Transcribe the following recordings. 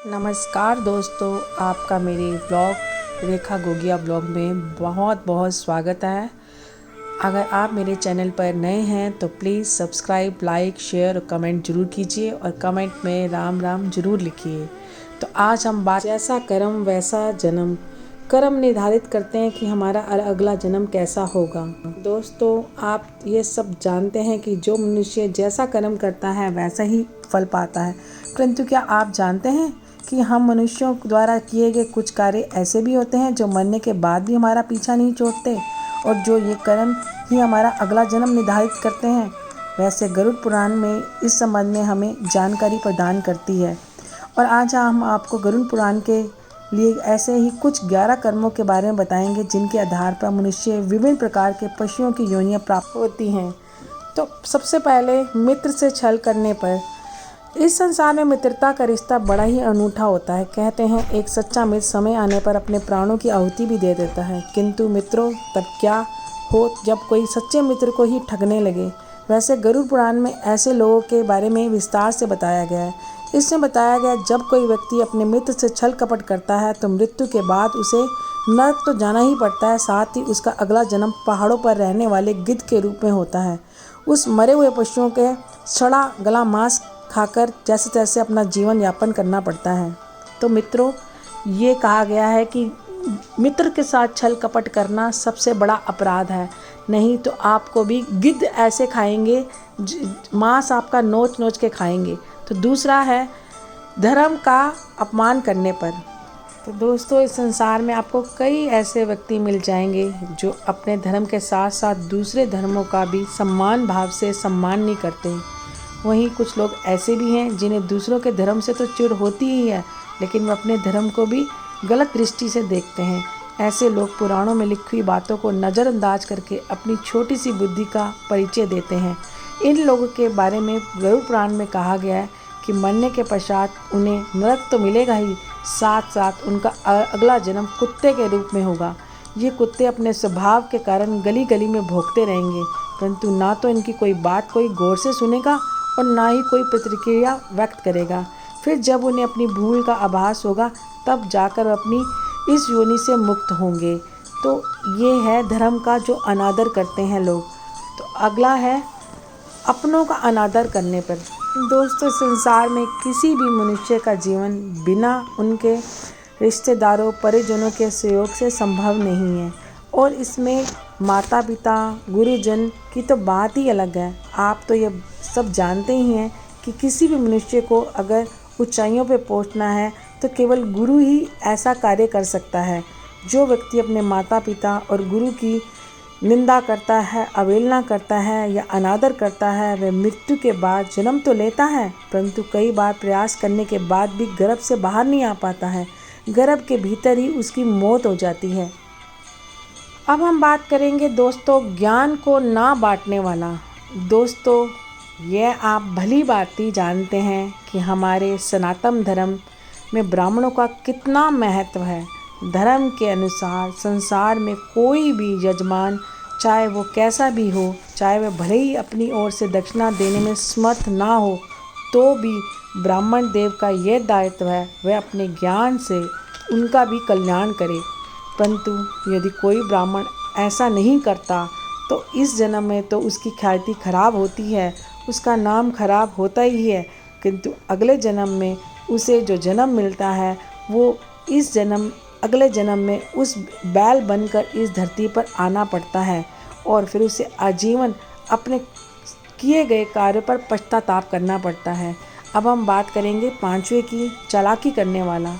नमस्कार दोस्तों, आपका मेरे ब्लॉग रेखा गोगिया ब्लॉग में बहुत बहुत स्वागत है। अगर आप मेरे चैनल पर नए हैं तो प्लीज़ सब्सक्राइब, लाइक, शेयर और कमेंट ज़रूर कीजिए और कमेंट में राम राम ज़रूर लिखिए। तो आज हम बात जैसा कर्म वैसा जन्म, कर्म निर्धारित करते हैं कि हमारा अगला जन्म कैसा होगा। दोस्तों, आप ये सब जानते हैं कि जो मनुष्य जैसा कर्म करता है वैसा ही फल पाता है, परंतु क्या आप जानते हैं कि हम मनुष्यों द्वारा किए गए कुछ कार्य ऐसे भी होते हैं जो मरने के बाद भी हमारा पीछा नहीं छोड़ते और जो ये कर्म ही हमारा अगला जन्म निर्धारित करते हैं। वैसे गरुड़ पुराण में इस संबंध में हमें जानकारी प्रदान करती है और आज हम आपको गरुड़ पुराण के लिए ऐसे ही कुछ 11 कर्मों के बारे में बताएंगे जिनके आधार पर मनुष्य विभिन्न प्रकार के पशुओं की योनियां प्राप्त होती हैं। तो सबसे पहले मित्र से छल करने पर। इस संसार में मित्रता का रिश्ता बड़ा ही अनूठा होता है। कहते हैं एक सच्चा मित्र समय आने पर अपने प्राणों की आहुति भी दे देता है, किंतु मित्रों तब क्या हो जब कोई सच्चे मित्र को ही ठगने लगे। वैसे गरुड़ पुराण में ऐसे लोगों के बारे में विस्तार से बताया गया है। इसमें बताया गया जब कोई व्यक्ति अपने मित्र से छल कपट करता है तो मृत्यु के बाद उसे नरक तो जाना ही पड़ता है, साथ ही उसका अगला जन्म पहाड़ों पर रहने वाले गिद्ध के रूप में होता है। उस मरे हुए पशुओं के सड़ा गला मांस खाकर जैसे तैसे अपना जीवन यापन करना पड़ता है। तो मित्रों, ये कहा गया है कि मित्र के साथ छल कपट करना सबसे बड़ा अपराध है, नहीं तो आपको भी गिद्ध ऐसे खाएंगे, मांस आपका नोच नोच के खाएंगे। तो दूसरा है धर्म का अपमान करने पर। तो दोस्तों, इस संसार में आपको कई ऐसे व्यक्ति मिल जाएंगे जो अपने धर्म के साथ साथ दूसरे धर्मों का भी सम्मान भाव से सम्मान नहीं करते। वहीं कुछ लोग ऐसे भी हैं जिन्हें दूसरों के धर्म से तो चिढ़ होती ही है, लेकिन वे अपने धर्म को भी गलत दृष्टि से देखते हैं। ऐसे लोग पुराणों में लिखी हुई बातों को नज़रअंदाज करके अपनी छोटी सी बुद्धि का परिचय देते हैं। इन लोगों के बारे में गरुड़ पुराण में कहा गया है कि मरने के पश्चात उन्हें नरक तो मिलेगा ही, साथ साथ उनका अगला जन्म कुत्ते के रूप में होगा। ये कुत्ते अपने स्वभाव के कारण गली गली में भौंकते रहेंगे, परंतु ना तो इनकी कोई बात कोई गौर से सुनेगा और ना ही कोई प्रतिक्रिया व्यक्त करेगा। फिर जब उन्हें अपनी भूल का आभास होगा तब जाकर अपनी इस योनि से मुक्त होंगे। तो ये है धर्म का जो अनादर करते हैं लोग। तो अगला है अपनों का अनादर करने पर। दोस्तों, संसार में किसी भी मनुष्य का जीवन बिना उनके रिश्तेदारों परिजनों के सहयोग से संभव नहीं है और इसमें माता पिता गुरुजन की तो बात ही अलग है। आप तो ये सब जानते ही हैं कि किसी भी मनुष्य को अगर ऊंचाइयों पे पहुंचना है तो केवल गुरु ही ऐसा कार्य कर सकता है। जो व्यक्ति अपने माता पिता और गुरु की निंदा करता है, अवहेलना करता है या अनादर करता है, वह मृत्यु के बाद जन्म तो लेता है, परंतु कई बार प्रयास करने के बाद भी गर्भ से बाहर नहीं आ पाता है। गर्भ के भीतर ही उसकी मौत हो जाती है। अब हम बात करेंगे दोस्तों ज्ञान को ना बांटने वाला। दोस्तों, यह आप भली भांति जानते हैं कि हमारे सनातन धर्म में ब्राह्मणों का कितना महत्व है। धर्म के अनुसार संसार में कोई भी यजमान, चाहे वो कैसा भी हो, चाहे वह भले ही अपनी ओर से दक्षिणा देने में समर्थ ना हो, तो भी ब्राह्मण देव का यह दायित्व है वह अपने ज्ञान से उनका भी कल्याण करे। परंतु यदि कोई ब्राह्मण ऐसा नहीं करता तो इस जन्म में तो उसकी ख्याति खराब होती है, उसका नाम खराब होता ही है, किंतु अगले जन्म में उसे जो जन्म मिलता है वो अगले जन्म में उस बैल बनकर इस धरती पर आना पड़ता है और फिर उसे आजीवन अपने किए गए कार्य पर पश्चाताप करना पड़ता है। अब हम बात करेंगे पांचवे की, चालाकी करने वाला।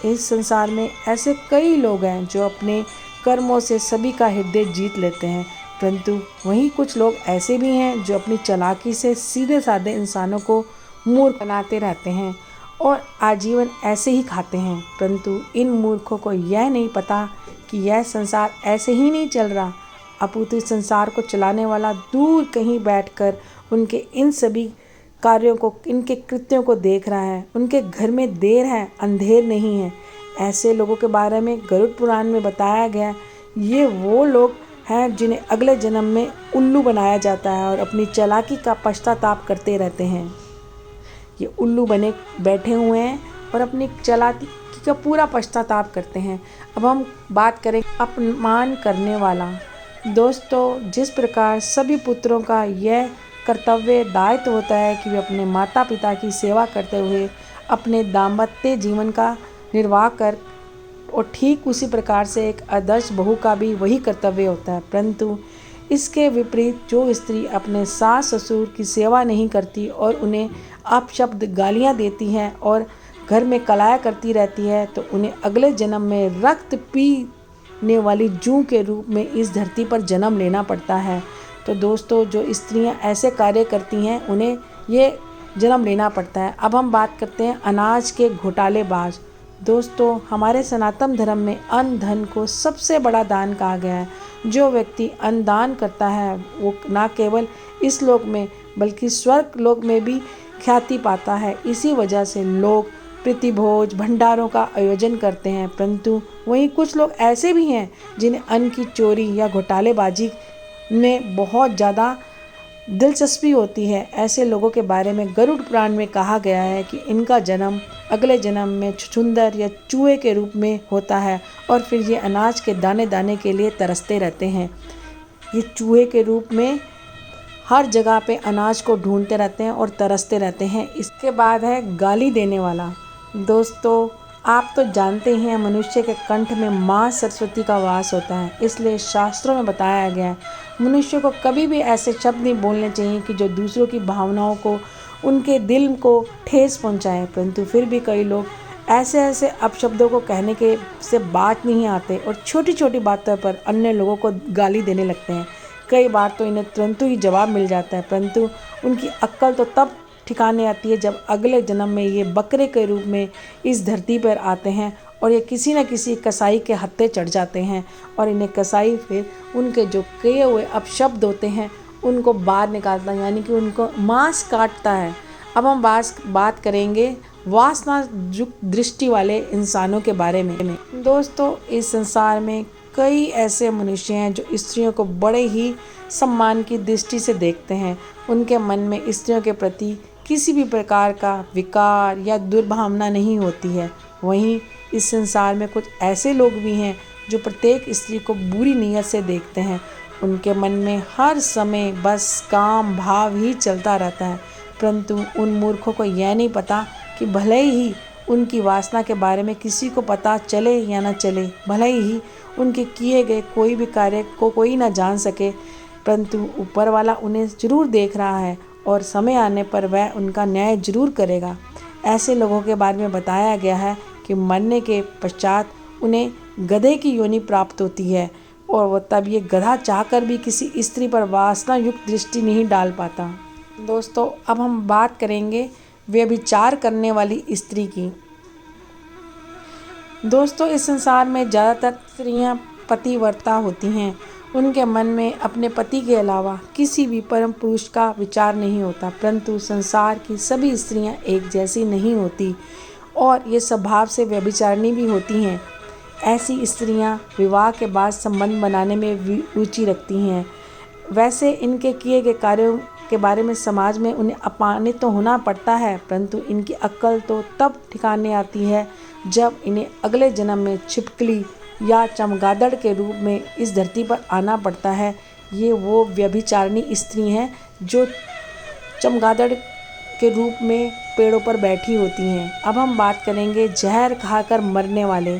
इस संसार में ऐसे कई लोग हैं जो अपने कर्मों से सभी का हृदय जीत लेते हैं, परंतु वहीं कुछ लोग ऐसे भी हैं जो अपनी चालाकी से सीधे साधे इंसानों को मूर्ख बनाते रहते हैं और आजीवन ऐसे ही खाते हैं। परंतु इन मूर्खों को यह नहीं पता कि यह संसार ऐसे ही नहीं चल रहा, अपितु संसार को चलाने वाला दूर कहीं बैठकर उनके इन सभी कार्यों को, इनके कृत्यों को देख रहा है। उनके घर में देर है, अंधेर नहीं है। ऐसे लोगों के बारे में गरुड़ पुराण में बताया गया, ये वो लोग हैं जिन्हें अगले जन्म में उल्लू बनाया जाता है और अपनी चालाकी का पश्चाताप करते रहते हैं। ये उल्लू बने बैठे हुए हैं और अपनी चालाकी का पूरा पश्चाताप करते हैं। अब हम बात करें अपमान करने वाला। दोस्तों, जिस प्रकार सभी पुत्रों का यह कर्तव्य दायित्व होता है कि वे अपने माता पिता की सेवा करते हुए अपने दाम्पत्य जीवन का निर्वाह कर, और ठीक उसी प्रकार से एक आदर्श बहू का भी वही कर्तव्य होता है। परंतु इसके विपरीत जो स्त्री अपने सास ससुर की सेवा नहीं करती और उन्हें अपशब्द गालियाँ देती हैं और घर में कलाया करती रहती है, तो उन्हें अगले जन्म में रक्त पीने वाली जूं के रूप में इस धरती पर जन्म लेना पड़ता है। तो दोस्तों, जो स्त्रियां ऐसे कार्य करती हैं उन्हें ये जन्म लेना पड़ता है। अब हम बात करते हैं अनाज के घोटालेबाज। दोस्तों, हमारे सनातन धर्म में अन्न धन को सबसे बड़ा दान कहा गया है। जो व्यक्ति अन्न दान करता है वो न केवल इस लोक में बल्कि स्वर्ग लोक में भी ख्याति पाता है। इसी वजह से लोग प्रीतिभोज भंडारों का आयोजन करते हैं। परंतु वहीं कुछ लोग ऐसे भी हैं जिन्हें अन्न की चोरी या घोटालेबाजी में बहुत ज़्यादा दिलचस्पी होती है। ऐसे लोगों के बारे में गरुड़ पुराण में कहा गया है कि इनका जन्म अगले जन्म में छुछुंदर या चूहे के रूप में होता है और फिर ये अनाज के दाने दाने के लिए तरसते रहते हैं। ये चूहे के रूप में हर जगह पे अनाज को ढूंढते रहते हैं और तरसते रहते हैं। इसके बाद है गाली देने वाला। दोस्तों, आप तो जानते हैं मनुष्य के कंठ में माँ सरस्वती का वास होता है, इसलिए शास्त्रों में बताया गया है मनुष्य को कभी भी ऐसे शब्द नहीं बोलने चाहिए कि जो दूसरों की भावनाओं को, उनके दिल को ठेस पहुँचाए। परंतु फिर भी कई लोग ऐसे ऐसे अपशब्दों को कहने के से बात नहीं आते और छोटी छोटी बातों पर अन्य लोगों को गाली देने लगते हैं। कई बार तो इन्हें तुरंत ही जवाब मिल जाता है, परंतु उनकी अक्ल तो तब ठिकाने आती है जब अगले जन्म में ये बकरे के रूप में इस धरती पर आते हैं और ये किसी न किसी कसाई के हत्थे चढ़ जाते हैं और इन्हें कसाई फिर उनके जो किए हुए अपशब्द होते हैं उनको बाहर निकालता है, यानी कि उनको मांस काटता है। अब हम बात करेंगे वासना युक्त दृष्टि वाले इंसानों के बारे में। दोस्तों, इस संसार में कई ऐसे मनुष्य हैं जो स्त्रियों को बड़े ही सम्मान की दृष्टि से देखते हैं। उनके मन में स्त्रियों के प्रति किसी भी प्रकार का विकार या दुर्भावना नहीं होती है। वहीं इस संसार में कुछ ऐसे लोग भी हैं जो प्रत्येक स्त्री को बुरी नीयत से देखते हैं। उनके मन में हर समय बस काम भाव ही चलता रहता है। परंतु उन मूर्खों को यह नहीं पता कि भले ही उनकी वासना के बारे में किसी को पता चले या न चले, भले ही उनके किए गए कोई भी कार्य को कोई न जान सके, परंतु ऊपर वाला उन्हें जरूर देख रहा है और समय आने पर वह उनका न्याय जरूर करेगा। ऐसे लोगों के बारे में बताया गया है कि मरने के पश्चात उन्हें गधे की योनि प्राप्त होती है और वह तब ये गधा चाहकर भी किसी स्त्री पर वासना युक्त दृष्टि नहीं डाल पाता। दोस्तों, अब हम बात करेंगे व्यभिचार करने वाली स्त्री की। दोस्तों, इस संसार में ज़्यादातर स्त्रियां पतिव्रता होती हैं। उनके मन में अपने पति के अलावा किसी भी परम पुरुष का विचार नहीं होता। परंतु संसार की सभी स्त्रियां एक जैसी नहीं होती और ये स्वभाव से व्यभिचारिणी भी होती हैं। ऐसी स्त्रियां विवाह के बाद संबंध बनाने में रुचि रखती हैं। वैसे इनके किए गए कार्यों के बारे में समाज में उन्हें अपमानित तो होना पड़ता है, परंतु इनकी अक्ल तो तब ठिकाने आती है जब इन्हें अगले जन्म में छिपकली या चमगादड़ के रूप में इस धरती पर आना पड़ता है। ये वो व्यभिचारिणी स्त्री हैं जो चमगादड़ के रूप में पेड़ों पर बैठी होती हैं। अब हम बात करेंगे जहर खाकर मरने वाले।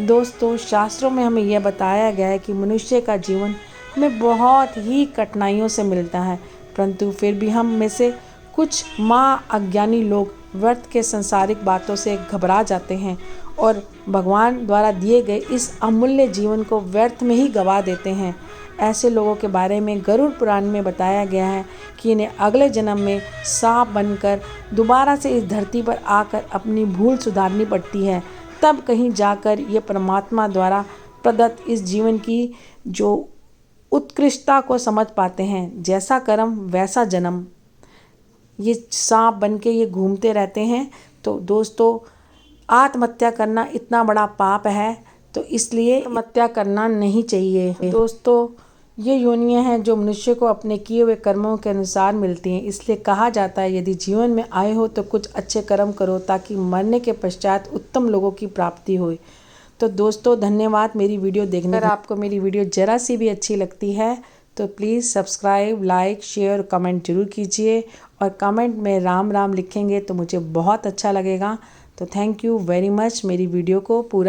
दोस्तों, शास्त्रों में हमें यह बताया गया है कि मनुष्य का जीवन हमें बहुत ही कठिनाइयों से मिलता है, परंतु फिर भी हम में से कुछ अज्ञानी लोग व्यर्थ के सांसारिक बातों से घबरा जाते हैं और भगवान द्वारा दिए गए इस अमूल्य जीवन को व्यर्थ में ही गंवा देते हैं। ऐसे लोगों के बारे में गरुड़ पुराण में बताया गया है कि इन्हें अगले जन्म में सांप बनकर दोबारा से इस धरती पर आकर अपनी भूल सुधारनी पड़ती है। तब कहीं जाकर ये परमात्मा द्वारा प्रदत्त इस जीवन की जो उत्कृष्टता को समझ पाते हैं। जैसा कर्म वैसा जन्म, ये सांप बन के ये घूमते रहते हैं। तो दोस्तों, आत्महत्या करना इतना बड़ा पाप है, तो इसलिए आत्महत्या करना नहीं चाहिए। दोस्तों, ये योनियां हैं जो मनुष्य को अपने किए हुए कर्मों के अनुसार मिलती हैं। इसलिए कहा जाता है यदि जीवन में आए हो तो कुछ अच्छे कर्म करो ताकि मरने के पश्चात उत्तम लोगों की प्राप्ति हो। तो दोस्तों धन्यवाद मेरी वीडियो देखने के लिए। अगर आपको मेरी वीडियो ज़रा सी भी अच्छी लगती है तो प्लीज़ सब्सक्राइब, लाइक, शेयर और कमेंट जरूर कीजिए। और कमेंट में राम राम लिखेंगे तो मुझे बहुत अच्छा लगेगा। तो थैंक यू वेरी मच मेरी वीडियो को पूरा